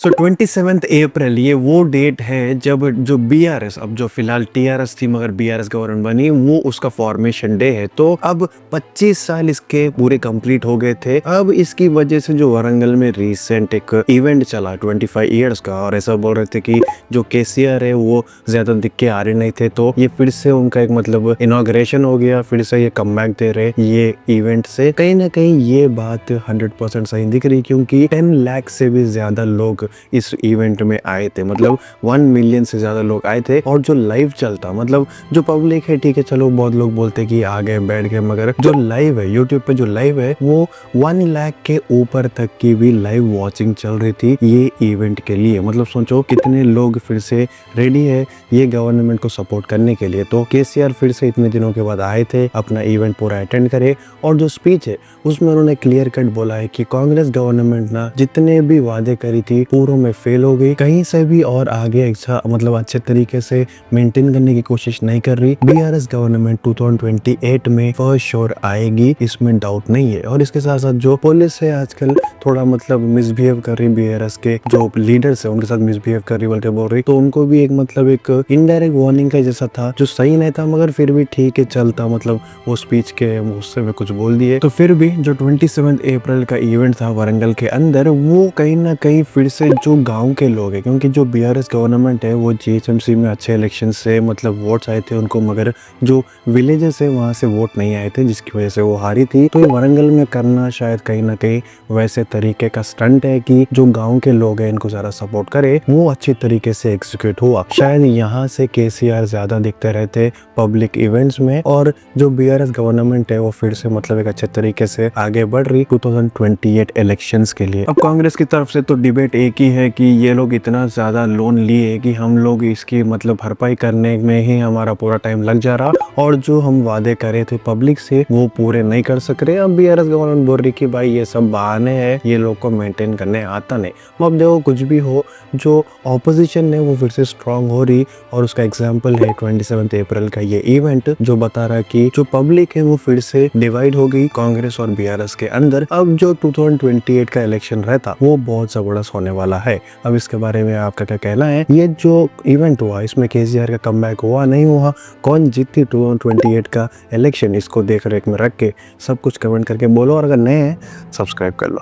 सो 27 अप्रैल ये वो डेट है जब जो बीआरएस, अब जो फिलहाल टीआरएस थी मगर बीआरएस गवर्नमेंट बनी, वो उसका फॉर्मेशन डे है। तो अब 25 साल इसके पूरे कंप्लीट हो गए थे। अब इसकी वजह से जो वारंगल में रिसेंट एक इवेंट चला 25 इयर्स का, और ऐसा बोल रहे थे कि जो केसीआर है वो ज्यादा दिख के आ रहे नहीं थे, तो ये फिर से उनका एक मतलब इनॉग्रेशन हो गया, फिर से ये कमबैक दे रहे ये इवेंट से। कहीं ना कहीं ये बात 100% सही दिख रही, क्योंकि 10 लाख से भी ज्यादा लोग इस इवेंट में आए थे, मतलब 1 मिलियन से ज्यादा लोग आए थे। और जो लाइव चलता, मतलब जो पब्लिक है ठीक है चलो, बहुत लोग बोलते कि आ गए बैठ गए, मगर जो लाइव है यूट्यूब पे, जो लाइव है वो 1 लाख के ऊपर तक की भी लाइव वॉचिंग चल रही थी ये इवेंट के लिए। मतलब सोचो कितने लोग फिर से रेडी है ये गवर्नमेंट को सपोर्ट करने के लिए। तो केसीआर फिर से इतने दिनों के बाद आए थे, अपना इवेंट पूरा अटेंड करे, और जो स्पीच है उसमें उन्होंने क्लियर कट बोला है कि कांग्रेस गवर्नमेंट ना जितने भी वादे करी थी पूरों में फेल हो गई, कहीं से भी और आगे अच्छा मतलब अच्छे तरीके से मेंटेन करने की कोशिश नहीं कर रही। बीआरएस गवर्नमेंट 2028 में फर्स्ट श्योर आएगी, इसमें डाउट नहीं है। और इसके साथ साथ जो पुलिस है आजकल थोड़ा मतलब मिसबिहेव कर रही, बीआरएस के जो लीडर्स है उनके साथ मिसबिहेव कर रही बोल के बोल रही, तो उनको भी एक मतलब एक इनडायरेक्ट वार्निंग का जैसा था, जो सही नहीं था मगर फिर भी ठीक है चलता, मतलब वो स्पीच के गुस्से में कुछ बोल दिए। तो फिर भी जो 27 अप्रैल का इवेंट था वारंगल के अंदर, वो कहीं ना कहीं फिर से जो गांव के लोग हैं, क्योंकि जो बीआरएस गवर्नमेंट है वो जीएचएमसी में अच्छे इलेक्शन से मतलब वोट्स आए थे उनको, मगर जो विलेजेस है वहां से वोट नहीं आए थे, जिसकी वजह से वो हारी थी। तो ये वारंगल में करना शायद कहीं ना कहीं वैसे तरीके का स्टंट है कि जो गांव के लोग हैं इनको ज्यादा सपोर्ट करे, वो अच्छी तरीके से एग्जीक्यूट हुआ। शायद यहाँ से केसीआर ज्यादा दिखते रहते पब्लिक इवेंट्स में, और जो बीआरएस गवर्नमेंट है वो फिर से मतलब एक अच्छे तरीके से आगे बढ़ रही 2028 इलेक्शंस के लिए। अब कांग्रेस की तरफ से तो डिबेट एक ही है कि ये लोग इतना ज्यादा लोन लिए कि हम लोग इसकी मतलब भरपाई करने में ही हमारा पूरा टाइम लग जा रहा, और जो हम वादे करे थे पब्लिक से वो पूरे नहीं कर सक रहे। अब बीआरएस गवर्नमेंट बोल रही कि भाई ये सब बहाने हैं, ये लोग को मेंटेन करने आता नहीं। अब देखो कुछ भी हो, जो ऑपोजिशन है वो फिर से स्ट्रांग हो रही, और उसका एग्जाम्पल है 27 अप्रैल का ये इवेंट, जो बता रहा कि जो पब्लिक है वो फिर से डिवाइड हो गई कांग्रेस और बीआरएस के अंदर। अब जो 2028 का इलेक्शन रहता वो बहुत जबरदस्त होने वाला है। अब इसके बारे में आपका क्या कहना है? ये जो इवेंट हुआ इसमें केसीआर का कमबैक हुआ नहीं हुआ, कौन जीती 2028 का इलेक्शन, इसको देख रेख में रख के सब कुछ कमेंट करके बोलो, और अगर नए हैं सब्सक्राइब कर लो।